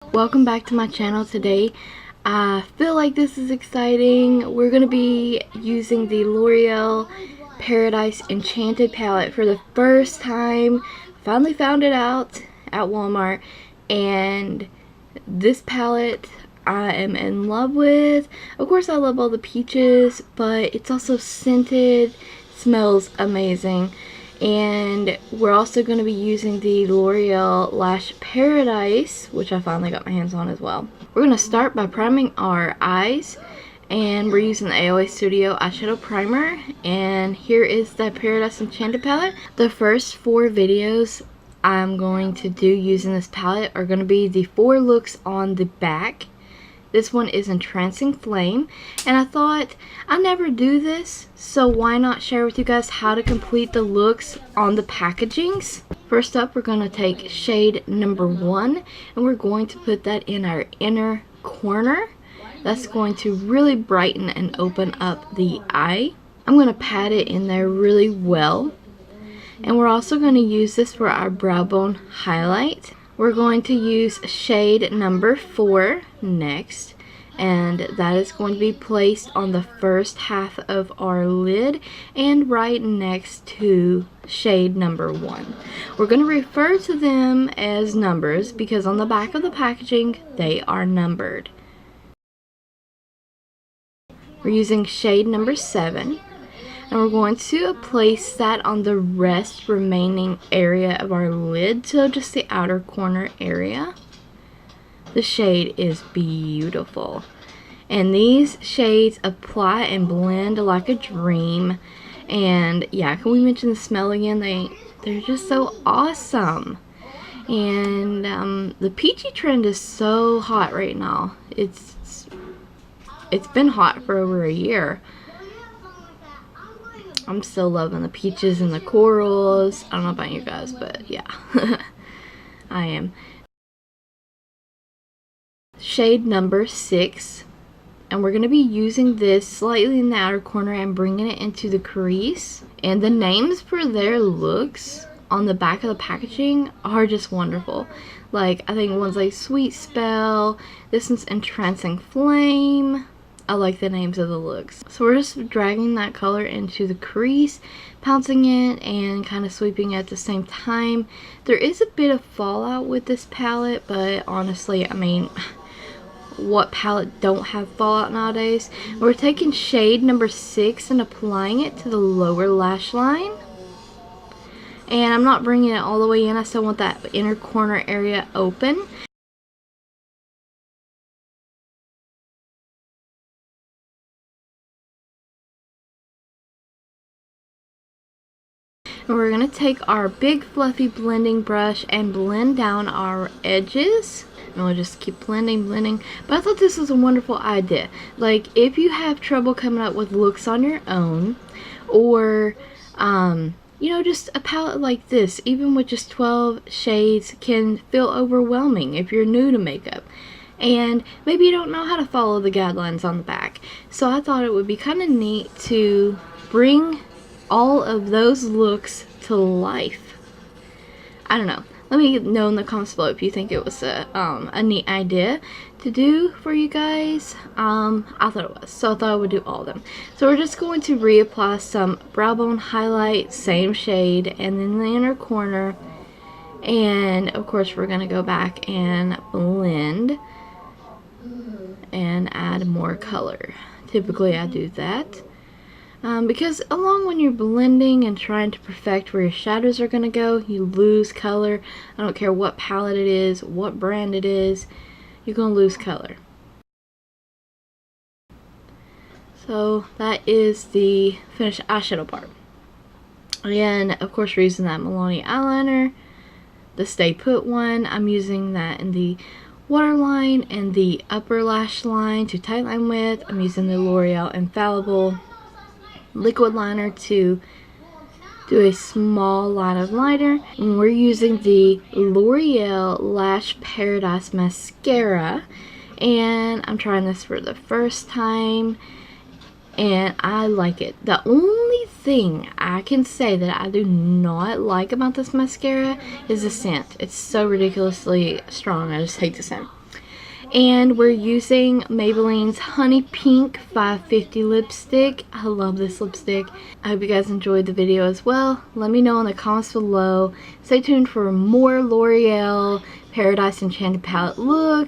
Welcome back to my channel. Today I feel like this is exciting. We're going to be using the L'Oreal Paradise Enchanted palette for the first time. Finally found it out at Walmart, and this palette I am in love with. Of course I love all the peaches, but it's also scented, smells amazing. And we're also going to be using the L'Oreal Lash Paradise, which I finally got my hands on as well. We're going to start by priming our eyes, and we're using the AOA Studio Eyeshadow Primer. And here is the Paradise Enchanted palette. The first 4 videos I'm going to do using this palette are going to be the 4 looks on the back. This one is Entrancing Flame, and I thought I never do this, so why not share with you guys how to complete the looks on the packagings. First up, we're going to take shade number 1, and we're going to put that in our inner corner. That's going to really brighten and open up the eye. I'm going to pat it in there really well, and we're also going to use this for our brow bone highlight. We're going to use shade number 4 next, and that is going to be placed on the first half of our lid and right next to shade number 1. We're going to refer to them as numbers because on the back of the packaging they are numbered. We're using shade number 7. And we're going to place that on the remaining area of our lid, so just the outer corner area. The shade is beautiful. And these shades apply and blend like a dream. And yeah, can we mention the smell again? They're just so awesome. And the peachy trend is so hot right now. It's been hot for over a year. I'm still loving the peaches and the corals. I don't know about you guys, but yeah, I am. Shade number 6, and we're going to be using this slightly in the outer corner and bringing it into the crease. And the names for their looks on the back of the packaging are just wonderful. Like, I think one's like Sweet Spell, this one's Entrancing Flame. I like the names of the looks. So we're just dragging that color into the crease, pouncing it, and kind of sweeping it at the same time. There is a bit of fallout with this palette, but honestly, I mean, what palette don't have fallout nowadays? We're taking shade number 6 and applying it to the lower lash line. And I'm not bringing it all the way in. I still want that inner corner area open. And we're going to take our big fluffy blending brush and blend down our edges. And we'll just keep blending. But I thought this was a wonderful idea. Like, if you have trouble coming up with looks on your own, or you know, just a palette like this, even with just 12 shades, can feel overwhelming if you're new to makeup. And maybe you don't know how to follow the guidelines on the back. So I thought it would be kind of neat to bring all of those looks to life. I don't know. Let me know in the comments below if you think it was a neat idea to do for you guys. I thought it was, so I thought I would do all of them. So we're just going to reapply some brow bone highlight, same shade, and then the inner corner. And of course we're going to go back and blend and add more color. Typically I do that. Because along when you're blending and trying to perfect where your shadows are going to go, you lose color. I don't care what palette it is, what brand it is, you're going to lose color. So that is the finished eyeshadow part. And of course we're using that Milani eyeliner, the Stay Put one. I'm using that in the waterline and the upper lash line to tightline with. I'm using the L'Oreal Infallible liquid liner to do a small line of liner. And we're using the L'Oreal Lash Paradise Mascara, and I'm trying this for the first time and I like it. The only thing I can say that I do not like about this mascara is the scent. It's so ridiculously strong. I just hate the scent. And we're using Maybelline's Honey Pink 550 lipstick. I love this lipstick. I hope you guys enjoyed the video as well. Let me know in the comments below. Stay tuned for more L'Oreal Paradise Enchanted palette looks.